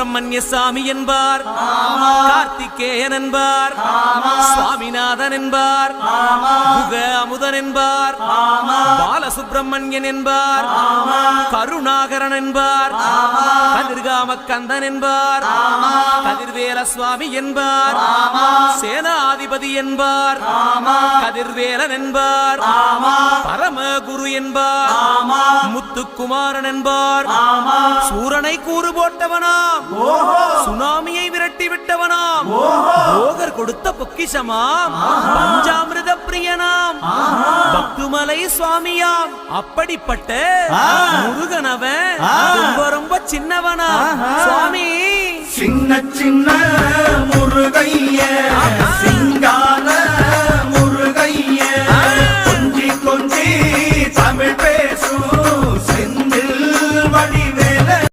சுப்பிரமணிய சாமி என்பார், கார்த்திகேயன் என்பார், சுவாமிநாதன் என்பார், குக அமுதன் என்பார், பாலசுப்பிரமணியன் என்பார், கருணாகரன் என்பார், கதிர்காம கந்தன் என்பார், கதிர்வேல சுவாமி என்பார், சேனாதிபதி என்பார், கதிர்வேலன் என்பார், பரமகுரு என்பார், முத்துக்குமாரன் என்பார், சூரனை கூறு போட்டவனாம், சுனாமியை விரட்டி விட்டவனாம், போகர் கொடுத்த பொக்கிஷமாம், பஞ்சாமிர்த பிரியனாம், பக்துமலை சுவாமியாம். அப்படிப்பட்ட முருகனவன் ரொம்ப ரொம்ப சின்னவனா சுவாமி. சின்ன சின்ன முருகைய